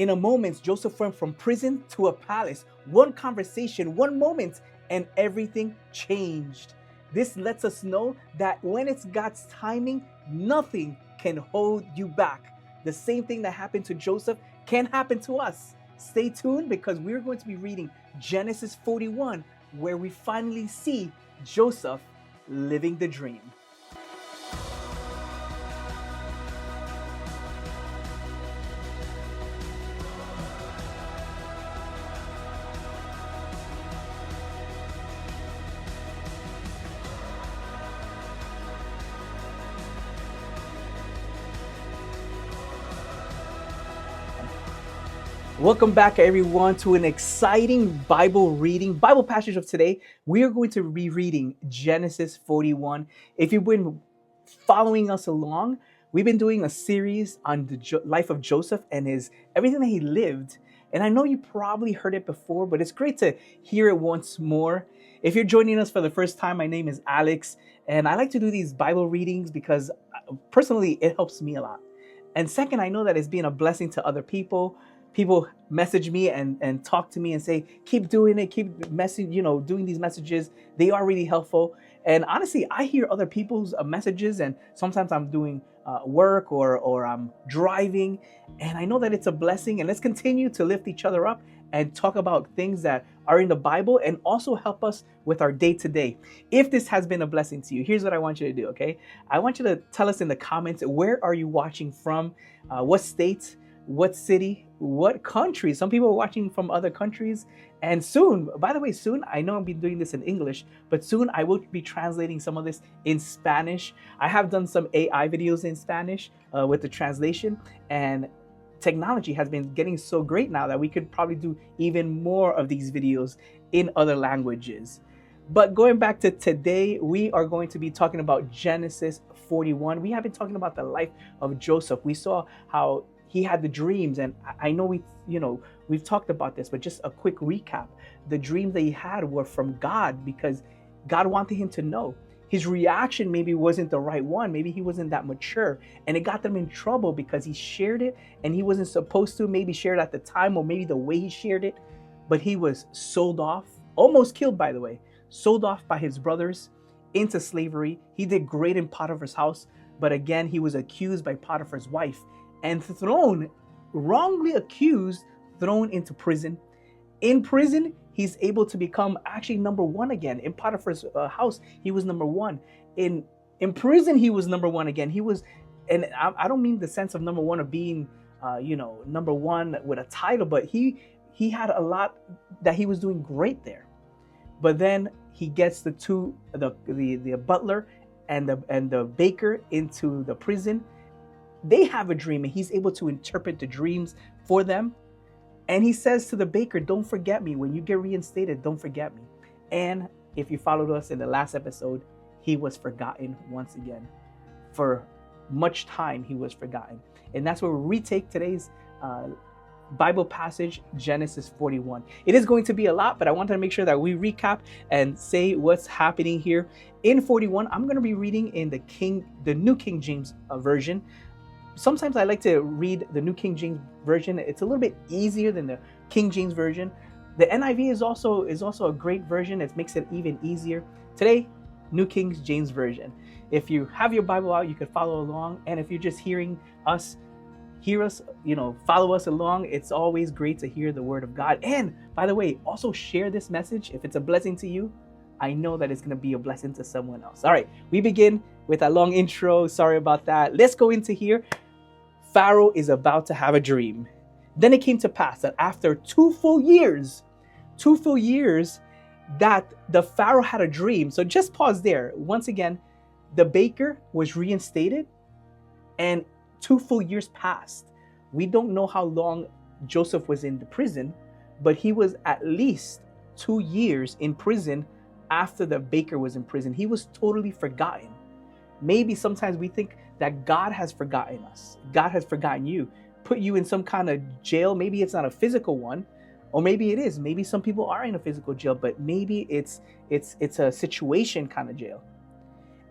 In a moment, Joseph went from prison to a palace. One conversation, one moment, and everything changed. This lets us know that when it's God's timing, nothing can hold you back. The same thing that happened to Joseph can happen to us. Stay tuned because we're going to be reading Genesis 41, where we finally see Joseph living the dream. Welcome back, everyone, to an exciting Bible passage of today. We are going to be reading Genesis 41. If you've been following us along, we've been doing a series on the life of Joseph and everything that he lived. And I know you probably heard it before, but it's great to hear it once more. If you're joining us for the first time, my name is Alex, and I like to do these Bible readings because personally, it helps me a lot. And second, I know that it's been a blessing to other people. People message me and talk to me and say, keep doing it, keep doing these messages. They are really helpful. And honestly, I hear other people's messages, and sometimes I'm doing work or I'm driving, and I know that it's a blessing. And let's continue to lift each other up and talk about things that are in the Bible and also help us with our day-to-day. If this has been a blessing to you, here's what I want you to do, okay? I want you to tell us in the comments, where are you watching from? What state? What city, what country? Some people are watching from other countries. And soon, by the way, I know I'll be doing this in English, but soon I will be translating some of this in Spanish. I have done some AI videos in Spanish with the translation, and technology has been getting so great now that we could probably do even more of these videos in other languages. But going back to today, we are going to be talking about Genesis 41. We have been talking about the life of Joseph. We saw how he had the dreams, and I know we've talked about this, but just a quick recap. The dreams that he had were from God because God wanted him to know. His reaction maybe wasn't the right one. Maybe he wasn't that mature, and it got them in trouble because he shared it and he wasn't supposed to maybe share it at the time, or maybe the way he shared it. But he was sold off, almost killed, by the way, sold off by his brothers into slavery. He did great in Potiphar's house, but again, he was accused by Potiphar's wife and wrongly accused, thrown into prison. In prison, he's able to become actually number one again. In Potiphar's house, he was number one. In prison, he was number one again. He was, and I don't mean the sense of number one of being, number one with a title, but he had a lot that he was doing great there. But then he gets the butler and the baker into the prison. They have a dream, and he's able to interpret the dreams for them. And he says to the baker, don't forget me. When you get reinstated, don't forget me. And if you followed us in the last episode, he was forgotten once again. For much time, he was forgotten. And that's where we retake today's Bible passage, Genesis 41. It is going to be a lot, but I wanted to make sure that we recap and say what's happening here. In 41, I'm going to be reading in the New King James Version. Sometimes I like to read the New King James Version. It's a little bit easier than the King James Version. The NIV is also a great version. It makes it even easier. Today, New King James Version. If you have your Bible out, you could follow along. And if you're just hear us, follow us along. It's always great to hear the word of God. And by the way, also share this message. If it's a blessing to you, I know that it's going to be a blessing to someone else. All right, we begin with a long intro. Sorry about that. Let's go into here. Pharaoh is about to have a dream. Then it came to pass that after 2 full years, that the Pharaoh had a dream. So just pause there. Once again, the baker was reinstated and 2 full years passed. We don't know how long Joseph was in the prison, but he was at least 2 years in prison after the baker was in prison. He was totally forgotten. Maybe sometimes we think that God has forgotten us. God has forgotten you, put you in some kind of jail. Maybe it's not a physical one, or maybe it is. Maybe some people are in a physical jail, but maybe it's a situation kind of jail.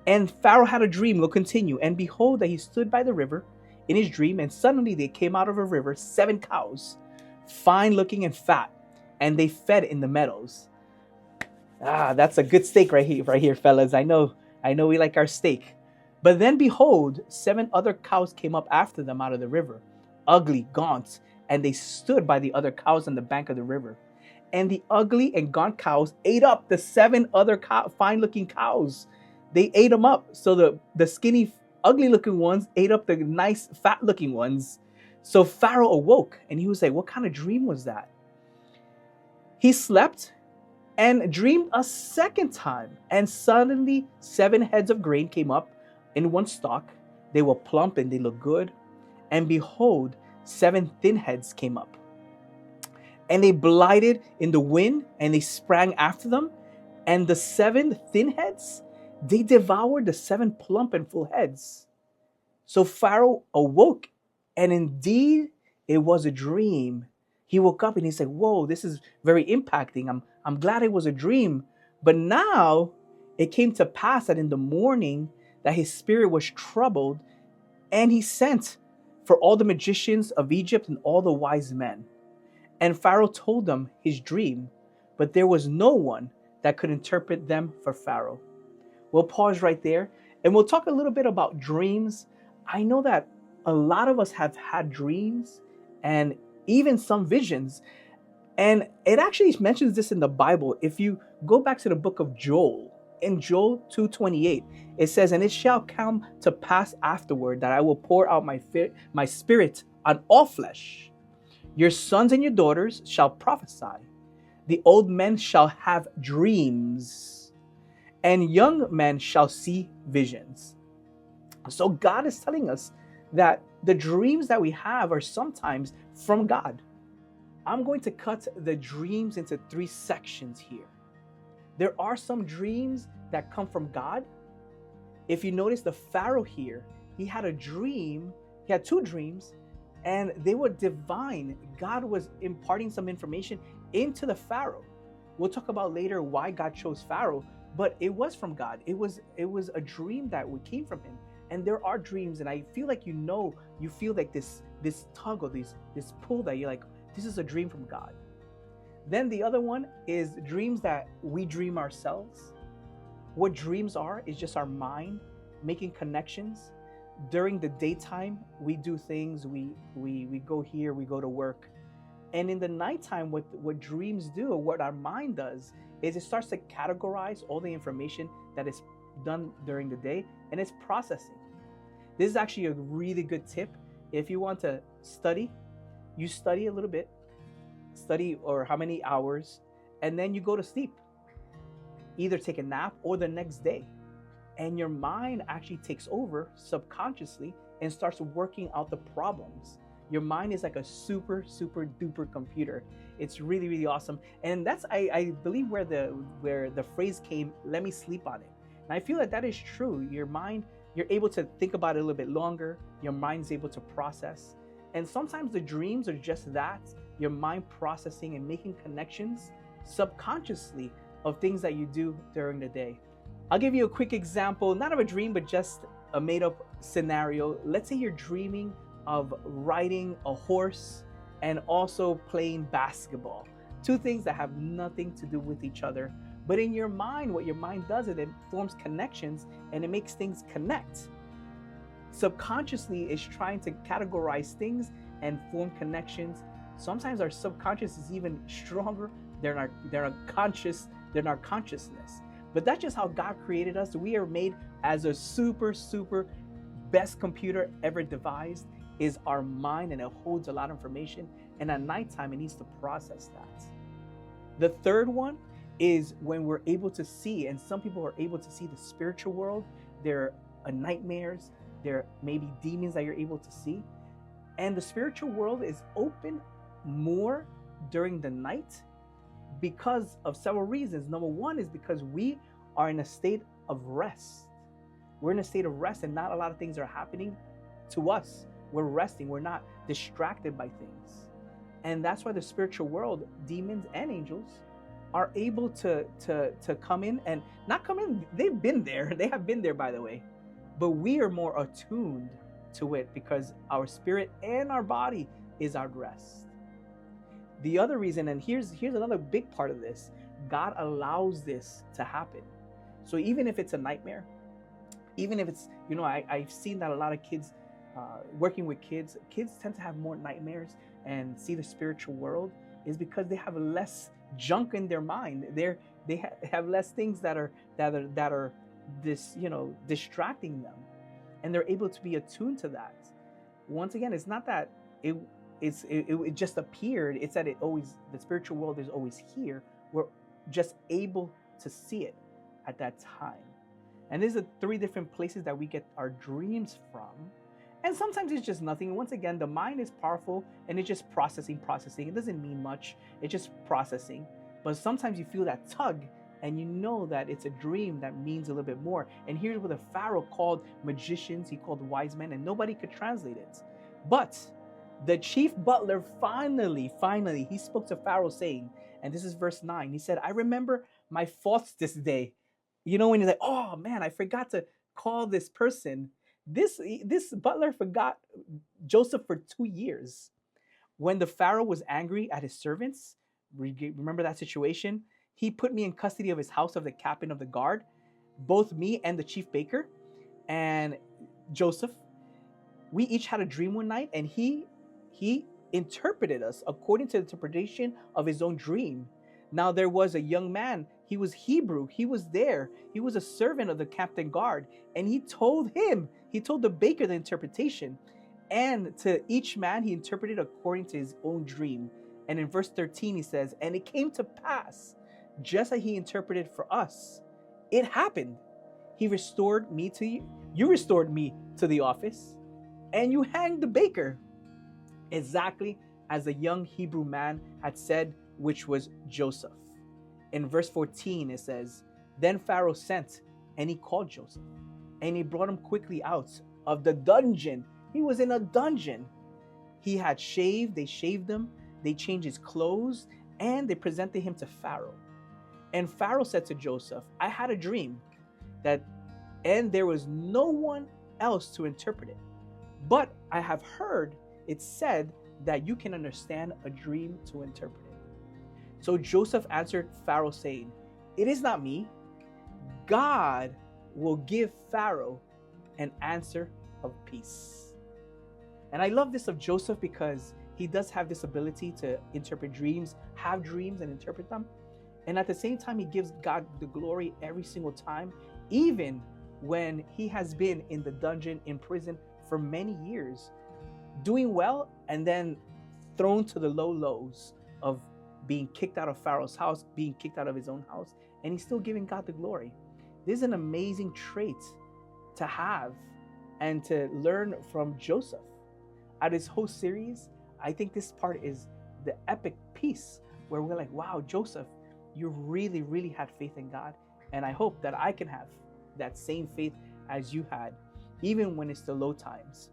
And Pharaoh had a dream. We'll continue. And behold, that he stood by the river in his dream, and suddenly they came out of a river, 7 cows, fine looking and fat, and they fed in the meadows. Ah, that's a good steak right here, fellas. I know we like our steak. But then behold, 7 other cows came up after them out of the river, ugly, gaunt, and they stood by the other cows on the bank of the river. And the ugly and gaunt cows ate up the 7 other fine-looking cows. They ate them up. So the skinny, ugly-looking ones ate up the nice, fat-looking ones. So Pharaoh awoke, and he was like, what kind of dream was that? He slept and dreamed a second time. And suddenly 7 heads of grain came up in one stalk. They were plump and they looked good. And behold, 7 thin heads came up. And they blighted in the wind, and they sprang after them. And the 7 thin heads, they devoured the 7 plump and full heads. So Pharaoh awoke, and indeed it was a dream. He woke up and he said, whoa, this is very impacting. I'm glad it was a dream. But now it came to pass that in the morning that his spirit was troubled, and he sent for all the magicians of Egypt and all the wise men. And Pharaoh told them his dream, but there was no one that could interpret them for Pharaoh. We'll pause right there, and we'll talk a little bit about dreams. I know that a lot of us have had dreams and even some visions. And it actually mentions this in the Bible. If you go back to the book of Joel, in Joel 2:28, it says, and it shall come to pass afterward that I will pour out my spirit on all flesh. Your sons and your daughters shall prophesy. The old men shall have dreams, and young men shall see visions. So God is telling us that the dreams that we have are sometimes from God. I'm going to cut the dreams into 3 sections here. There are some dreams that come from God. If you notice the Pharaoh here, he had a dream. He had 2 dreams, and they were divine. God was imparting some information into the Pharaoh. We'll talk about later why God chose Pharaoh, but it was from God. It was a dream that came from him. And there are dreams, and I feel like you feel like this tug or this pull that you're like, this is a dream from God. Then the other one is dreams that we dream ourselves. What dreams are is just our mind making connections. During the daytime, we do things, we go here, we go to work. And in the nighttime, what dreams do, or what our mind does, is it starts to categorize all the information that is done during the day, and it's processing. This is actually a really good tip. If you want to study, you study a little bit, or how many hours, and then you go to sleep. Either take a nap or the next day. And your mind actually takes over subconsciously and starts working out the problems. Your mind is like a super duper computer. It's really, really awesome. And that's, I believe, where the phrase came, let me sleep on it. And I feel that is true. Your mind, you're able to think about it a little bit longer. Your mind's able to process. And sometimes the dreams are just that, your mind processing and making connections subconsciously of things that you do during the day. I'll give you a quick example, not of a dream, but just a made-up scenario. Let's say you're dreaming of riding a horse and also playing basketball. 2 things that have nothing to do with each other. But in your mind, what your mind does is it forms connections and it makes things connect. Subconsciously, it's trying to categorize things and form connections. Sometimes our subconscious is even stronger than our consciousness. But that's just how God created us. We are made as a super best computer ever devised is our mind, and it holds a lot of information. And at nighttime, it needs to process that. The third one is when we're able to see, and some people are able to see the spiritual world. There are nightmares. There may be demons that you're able to see. And the spiritual world is open more during the night because of several reasons. Number one is because we are in a state of rest. We're in a state of rest, and not a lot of things are happening to us. We're resting. We're not distracted by things. And that's why the spiritual world, demons and angels, are able to come in and not come in. They've been there. They have been there, by the way. But we are more attuned to it because our spirit and our body is our rest. The other reason, and here's another big part of this, God allows this to happen. So even if it's a nightmare, even if it's, I've seen that a lot of kids, working with kids tend to have more nightmares and see the spiritual world, is because they have less junk in their mind. They have less things that are this, distracting them, and they're able to be attuned to that. Once again, it's not that it just appeared. It's that the spiritual world is always here. We're just able to see it at that time. And these are 3 different places that we get our dreams from. And sometimes it's just nothing. Once again, the mind is powerful and it's just processing. It doesn't mean much. It's just processing. But sometimes you feel that tug and you know that it's a dream that means a little bit more. And here's what the Pharaoh called magicians. He called wise men, and nobody could translate it. But the chief butler finally, he spoke to Pharaoh saying, and this is verse 9, he said, I remember my faults this day. When you're like, oh man, I forgot to call this person. This butler forgot Joseph for 2 years. When the Pharaoh was angry at his servants, remember that situation? He put me in custody of his house of the captain of the guard, both me and the chief baker and Joseph. We each had a dream one night, and he interpreted us according to the interpretation of his own dream. Now there was a young man. He was Hebrew. He was there. He was a servant of the captain guard. And he told the baker the interpretation. And to each man he interpreted according to his own dream. And in verse 13 he says, and it came to pass, just as he interpreted for us, it happened. He restored me to you. You restored me to the office. And you hanged the baker. Exactly as the young Hebrew man had said, which was Joseph. In verse 14 it says, then Pharaoh sent, and he called Joseph, and he brought him quickly out of the dungeon. He was in a dungeon. He had shaved, they shaved him, they changed his clothes, and they presented him to Pharaoh. And Pharaoh said to Joseph, I had a dream, and there was no one else to interpret it. But I have heard it said that you can understand a dream to interpret it. So Joseph answered Pharaoh, saying, it is not me. God will give Pharaoh an answer of peace. And I love this of Joseph because he does have this ability to interpret dreams, have dreams and interpret them. And at the same time, he gives God the glory every single time, even when he has been in the dungeon, in prison for many years, doing well, and then thrown to the low lows of being kicked out of Pharaoh's house, being kicked out of his own house, and he's still giving God the glory. This is an amazing trait to have and to learn from Joseph. Out of this whole series, I think this part is the epic piece where we're like, wow, Joseph, you really, really had faith in God. And I hope that I can have that same faith as you had, even when it's the low times.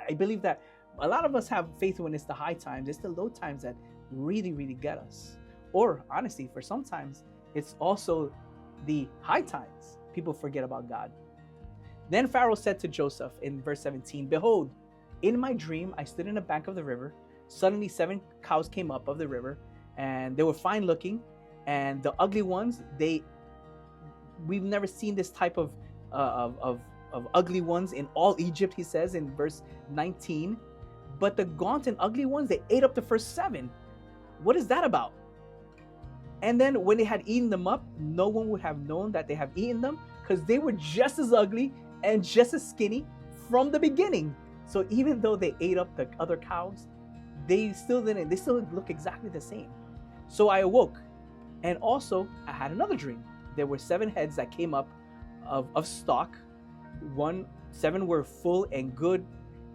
I believe that a lot of us have faith when it's the high times. It's the low times that really, really get us. Or honestly, for sometimes, it's also the high times. People forget about God. Then Pharaoh said to Joseph in verse 17, behold, in my dream, I stood in the bank of the river. Suddenly 7 cows came up of the river, and they were fine looking. And the ugly ones, we've never seen this type of ugly ones in all Egypt, he says in verse 19. But the gaunt and ugly ones, they ate up the first 7. What is that about? And then when they had eaten them up, no one would have known that they have eaten them, because they were just as ugly and just as skinny from the beginning. So even though they ate up the other cows, they still look exactly the same. So I awoke, and also I had another dream. There were 7 heads that came up of stalk. 7 were full and good,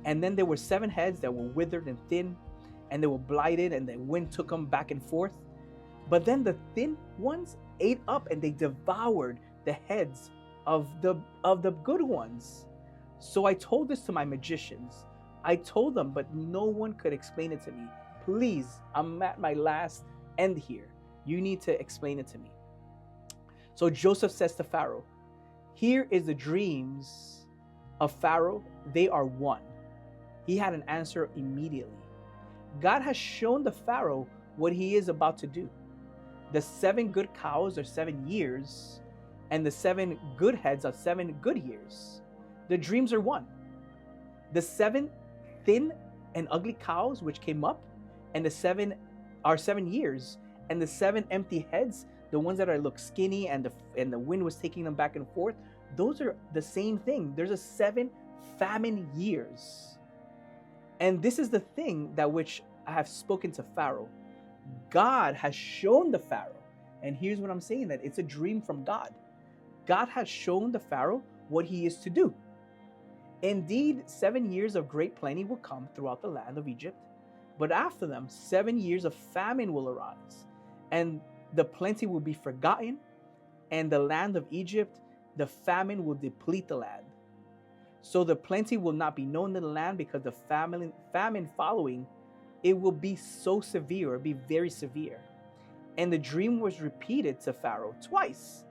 and then there were 7 heads that were withered and thin, and they were blighted, and the wind took them back and forth. But then the thin ones ate up, and they devoured the heads of the good ones. So I told this to my magicians. I told them, but no one could explain it to me. Please, I'm at my last end here. You need to explain it to me. So Joseph says to Pharaoh, here is the dreams of Pharaoh, they are one. He had an answer immediately. God has shown the Pharaoh what he is about to do. The 7 good cows are 7 years, and the 7 good heads are 7 good years. The dreams are one. The 7 thin and ugly cows which came up, and the 7 are 7 years, and the 7 empty heads, the ones that look skinny and the wind was taking them back and forth, those are the same thing. There's a 7 famine years. And this is the thing that which I have spoken to Pharaoh. God has shown the Pharaoh, and here's what I'm saying, that it's a dream from God. God has shown the Pharaoh what he is to do. Indeed, 7 years of great plenty will come throughout the land of Egypt, but after them 7 years of famine will arise, and the plenty will be forgotten, and the land of Egypt, the famine will deplete the land. So the plenty will not be known in the land, because the famine following, it will be so severe, it'll be very severe. And the dream was repeated to Pharaoh twice,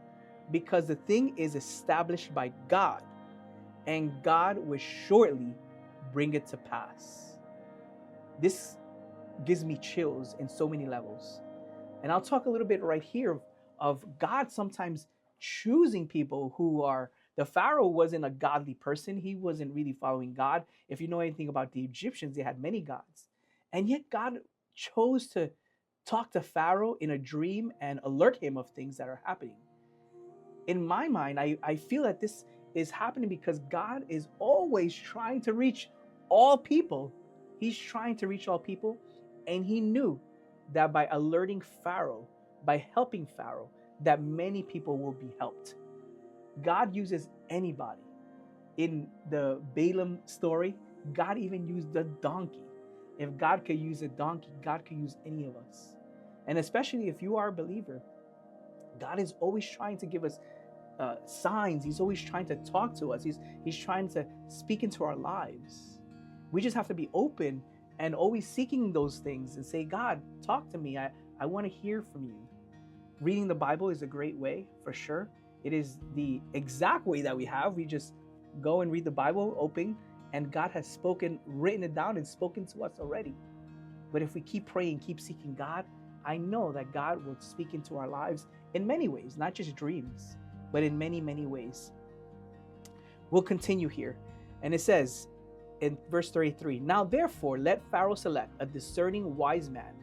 because the thing is established by God, and God will shortly bring it to pass. This gives me chills in so many levels. And I'll talk a little bit right here of God sometimes choosing people who are, the Pharaoh wasn't a godly person. He wasn't really following God. If you know anything about the Egyptians, they had many gods. And yet God chose to talk to Pharaoh in a dream and alert him of things that are happening. In my mind, I feel that this is happening because God is always trying to reach all people. He's trying to reach all people, and he knew that by alerting Pharaoh, by helping Pharaoh, that many people will be helped. God uses anybody. In the Balaam story, God even used the donkey. If God could use a donkey, God could use any of us. And especially if you are a believer, God is always trying to give us signs. He's always trying to talk to us. He's trying to speak into our lives. We just have to be open and always seeking those things and say, God, talk to me. I want to hear from you. Reading the Bible is a great way, for sure. It is the exact way that we have. We just go and read the Bible, open, and God has spoken, written it down and spoken to us already. But if we keep praying, keep seeking God, I know that God will speak into our lives in many ways, not just dreams, but in many, many ways. We'll continue here. And it says in verse 33, now therefore let Pharaoh select a discerning wise man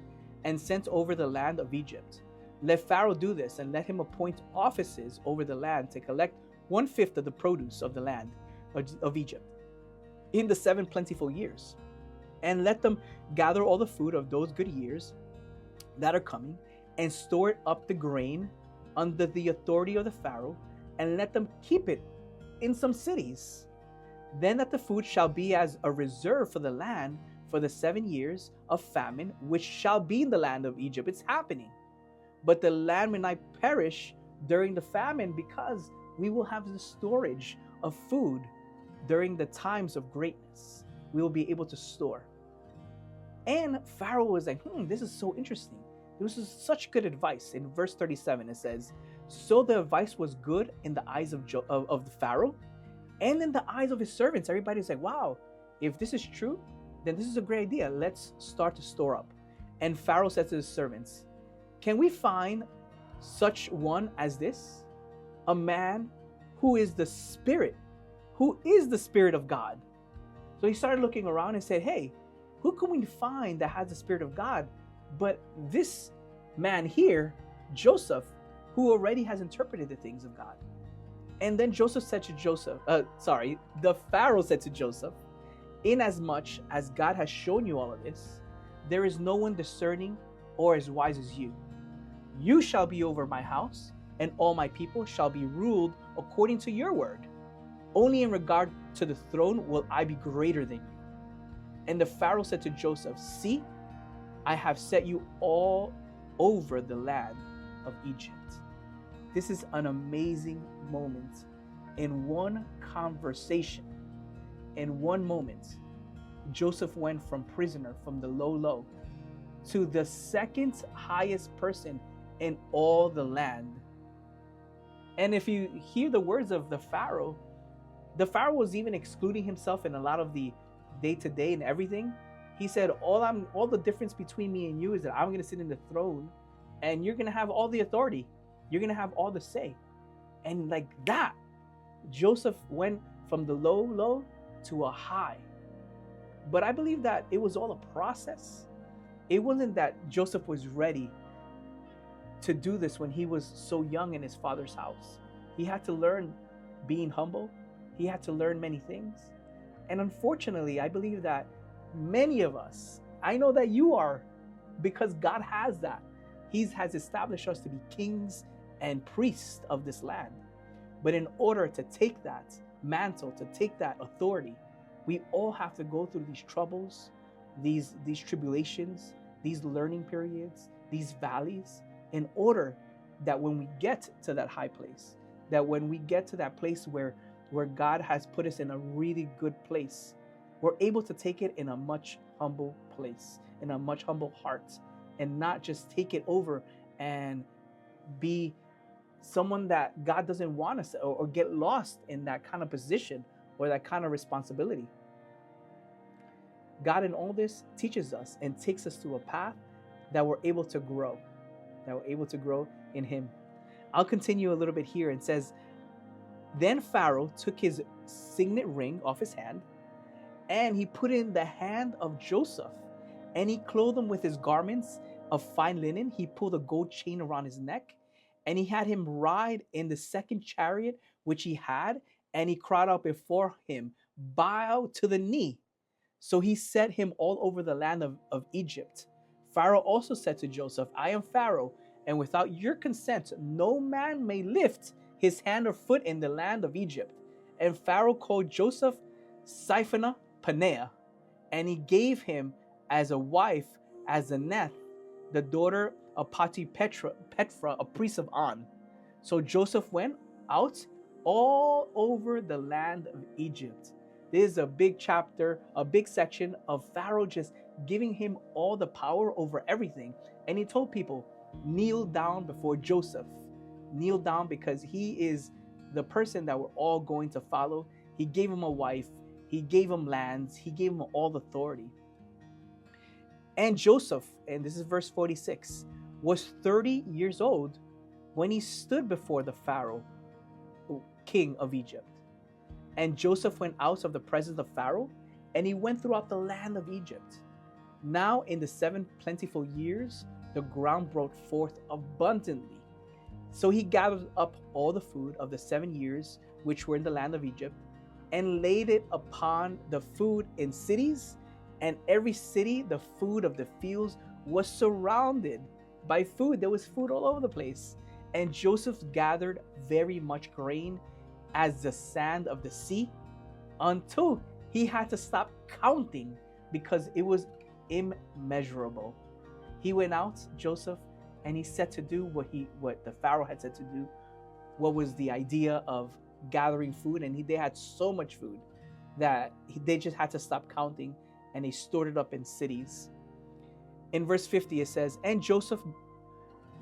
and send over the land of Egypt. Let Pharaoh do this, and let him appoint offices over the land to collect 1/5 of the produce of the land of Egypt in the 7 plentiful years. And let them gather all the food of those good years that are coming, and store up the grain under the authority of the Pharaoh, and let them keep it in some cities. Then that the food shall be as a reserve for the land for the 7 years of famine, which shall be in the land of Egypt. It's happening. But the land will not perish during the famine, because we will have the storage of food during the times of greatness. We will be able to store. And Pharaoh was like, this is so interesting. This is such good advice. In verse 37, it says, so the advice was good in the eyes of the Pharaoh and in the eyes of his servants. Everybody's like, wow, if this is true, then this is a great idea. Let's start to store up. And Pharaoh said to his servants, can we find such one as this? A man who is the Spirit of God. So he started looking around and said, hey, who can we find that has the Spirit of God? But this man here, Joseph, who already has interpreted the things of God. And then Joseph said to the Pharaoh said to Joseph, inasmuch as God has shown you all of this, there is no one discerning or as wise as you. You shall be over my house, and all my people shall be ruled according to your word. Only in regard to the throne will I be greater than you. And the Pharaoh said to Joseph, see, I have set you all over the land of Egypt. This is an amazing moment. In one conversation, in one moment, Joseph went from prisoner, from the low, to the second highest person in all the land. And if you hear the words of the Pharaoh The Pharaoh was even excluding himself in a lot of the day to day and everything. He said, all the difference between me and you is that I'm gonna sit in the throne and you're gonna have all the authority. You're gonna have all the say. And like that, Joseph went from the low to a high. But I believe that it was all a process. It wasn't that Joseph was ready to do this when he was so young in his father's house. He had to learn being humble. He had to learn many things. And unfortunately, I believe that many of us, I know that you are, because God has that. He has established us to be kings and priests of this land. But in order to take that mantle, to take that authority, we all have to go through these troubles, these tribulations, these learning periods, these valleys, in order that when we get to that high place, that when we get to that place where God has put us in a really good place, we're able to take it in a much humble place, in a much humble heart, and not just take it over and be someone that God doesn't want us, or get lost in that kind of position or that kind of responsibility. God in all this teaches us and takes us to a path that we're able to grow, in Him. I'll continue a little bit here. It says, then Pharaoh took his signet ring off his hand, and he put it in the hand of Joseph, and he clothed him with his garments of fine linen. He pulled a gold chain around his neck, and he had him ride in the second chariot which he had, and he cried out before him, bow to the knee. So he set him all over the land of Egypt. Pharaoh also said to Joseph, I am Pharaoh, and without your consent no man may lift his hand or foot in the land of Egypt. And Pharaoh called Joseph Siphonah Paneah, and he gave him as a wife Asenath, the daughter of Petra, a priest of On. So Joseph went out all over the land of Egypt. This is a big chapter, a big section of Pharaoh just giving him all the power over everything. And he told people, kneel down before Joseph. Kneel down, because he is the person that we're all going to follow. He gave him a wife. He gave him lands. He gave him all authority. And Joseph, and this is verse 46, was 30 years old when he stood before the Pharaoh, king of Egypt. And Joseph went out of the presence of Pharaoh, and he went throughout the land of Egypt. Now in the 7 plentiful years, the ground brought forth abundantly. So he gathered up all the food of the 7 years which were in the land of Egypt, and laid it upon the food in cities, and every city, the food of the fields, was surrounded by food. There was food all over the place. And Joseph gathered very much grain as the sand of the sea, until he had to stop counting because it was immeasurable. He went out, Joseph, and he set to do what the Pharaoh had said to do. What was the idea of gathering food? And they had so much food that they just had to stop counting, and they stored it up in cities. In verse 50 it says, and Joseph,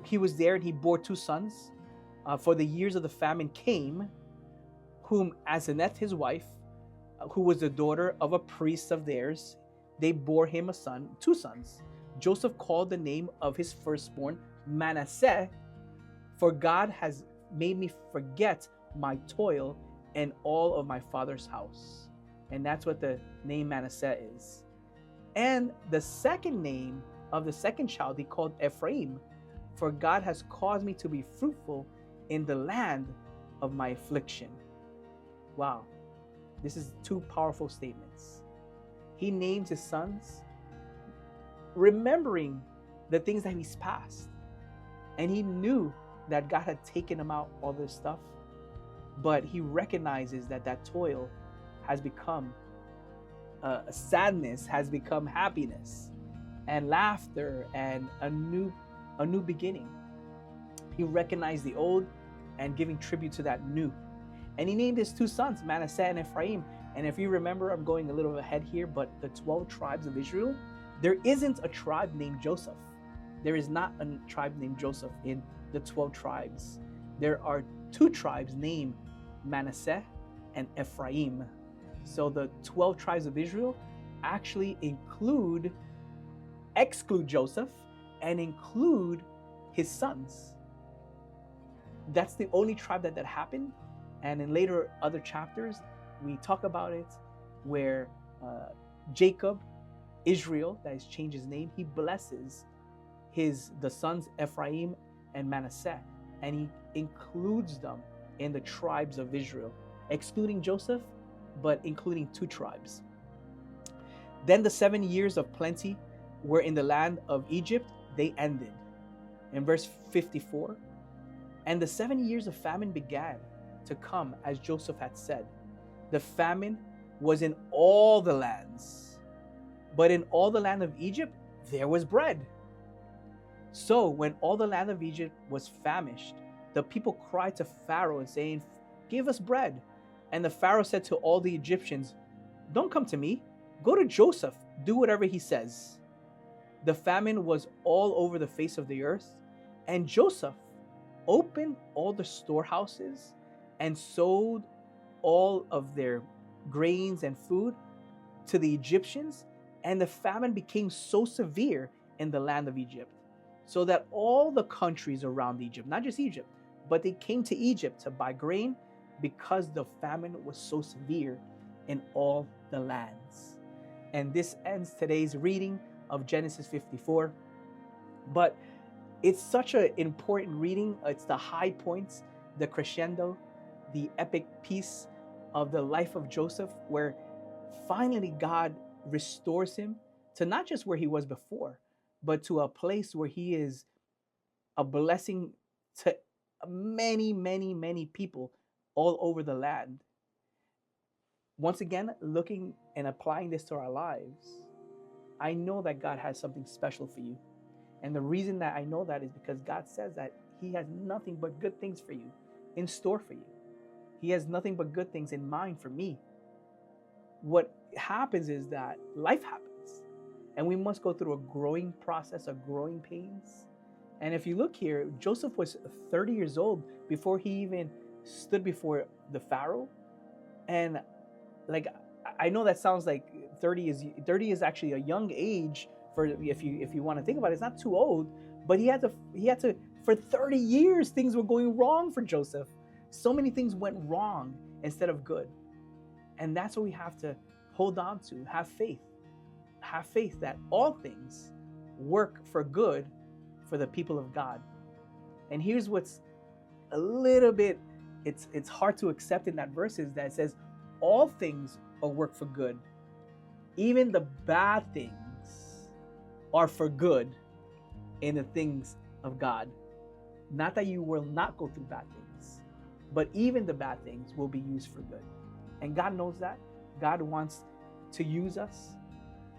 he was there, and he bore 2 sons. For the years of the famine came, whom Asenath his wife, who was the daughter of a priest of theirs, they bore him 2 sons. Joseph called the name of his firstborn Manasseh, for God has made me forget my toil and all of my father's house. And that's what the name Manasseh is. And the second name of the second child he called Ephraim, for God has caused me to be fruitful in the land of my affliction. Wow, this is 2 powerful statements. He names his sons, remembering the things that he's passed. And he knew that God had taken him out all this stuff, but he recognizes that toil has become sadness, has become happiness and laughter and a new beginning. He recognized the old and giving tribute to that new. And he named his 2 sons, Manasseh and Ephraim. And if you remember, I'm going a little ahead here, but the 12 tribes of Israel, there isn't a tribe named Joseph. There is not a tribe named Joseph in the 12 tribes. There are 2 tribes named Manasseh and Ephraim. So the 12 tribes of Israel actually exclude Joseph and include his sons. That's the only tribe that happened. And in later other chapters, we talk about it where Jacob, Israel, that has changed his name, he blesses the sons Ephraim and Manasseh, and he includes them in the tribes of Israel, excluding Joseph, but including 2 tribes. Then the 7 years of plenty were in the land of Egypt, they ended. In verse 54, and the 7 years of famine began to come as Joseph had said. The famine was in all the lands, but in all the land of Egypt there was bread. So when all the land of Egypt was famished, the people cried to Pharaoh and saying, "Give us bread." And the Pharaoh said to all the Egyptians, "Don't come to me. Go to Joseph. Do whatever he says." The famine was all over the face of the earth, and Joseph opened all the storehouses and sold all of their grains and food to the Egyptians, and the famine became so severe in the land of Egypt, so that all the countries around Egypt, not just Egypt, but they came to Egypt to buy grain because the famine was so severe in all the lands. And this ends today's reading of Genesis 54. But it's such an important reading. It's the high points, the crescendo, the epic piece of the life of Joseph, where finally God restores him to not just where he was before, but to a place where he is a blessing to many, many, many people all over the land. Once again, looking and applying this to our lives, I know that God has something special for you. And the reason that I know that is because God says that he has nothing but good things for you in store for you. He has nothing but good things in mind for me. What happens is that life happens, and we must go through a growing process of growing pains. And if you look here, Joseph was 30 years old before he even stood before the Pharaoh. And like, I know that sounds like 30 is actually a young age for if you want to think about it. It's not too old, but he had to for 30 years things were going wrong for Joseph. So many things went wrong instead of good. And that's what we have to hold on to. Have faith. Have faith that all things work for good for the people of God. And here's what's a little bit, it's hard to accept in that verse, is that it says all things are work for good. Even the bad things are for good in the things of God. Not that you will not go through bad things, but even the bad things will be used for good. And God knows that. God wants to use us,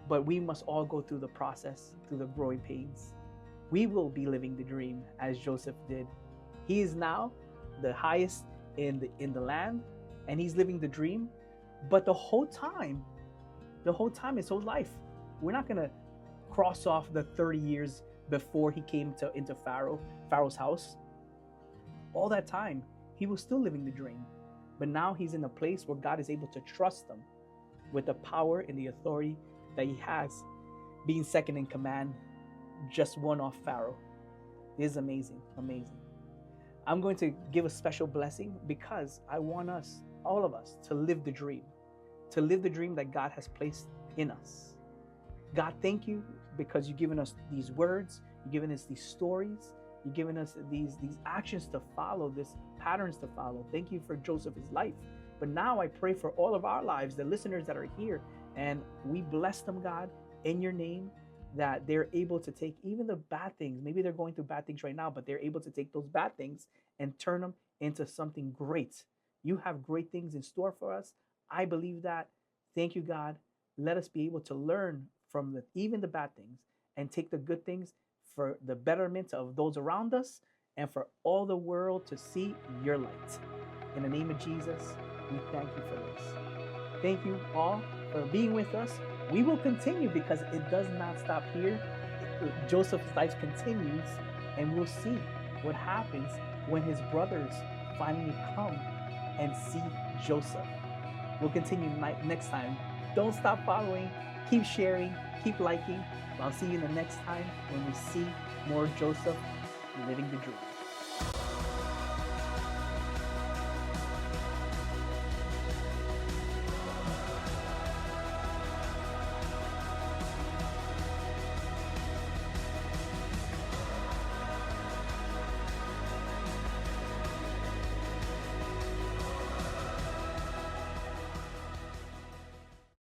but we must all go through the process, through the growing pains. We will be living the dream as Joseph did. He is now the highest in the land, and he's living the dream. But the whole time, his whole life, we're not gonna cross off the 30 years before he came into Pharaoh's house. All that time, he was still living the dream. But now he's in a place where God is able to trust him with the power and the authority that he has, being second in command, just one off Pharaoh. It is amazing, amazing. I'm going to give a special blessing because I want us, all of us, to live the dream that God has placed in us. God, thank you because you've given us these words, you've given us these stories, you've given us these actions to follow, these patterns to follow. Thank you for Joseph's life. But now I pray for all of our lives, the listeners that are here, and we bless them, God, in your name, that they're able to take even the bad things. Maybe they're going through bad things right now, but they're able to take those bad things and turn them into something great. You have great things in store for us. I believe that. Thank you, God. Let us be able to learn from even the bad things and take the good things for the betterment of those around us and for all the world to see your light. In the name of Jesus, we thank you for this. Thank you all for being with us. We will continue because it does not stop here. Joseph's life continues, and we'll see what happens when his brothers finally come and see Joseph. We'll continue next time. Don't stop following, keep sharing, keep liking. I'll see you in the next time when we see more Joseph living the dream.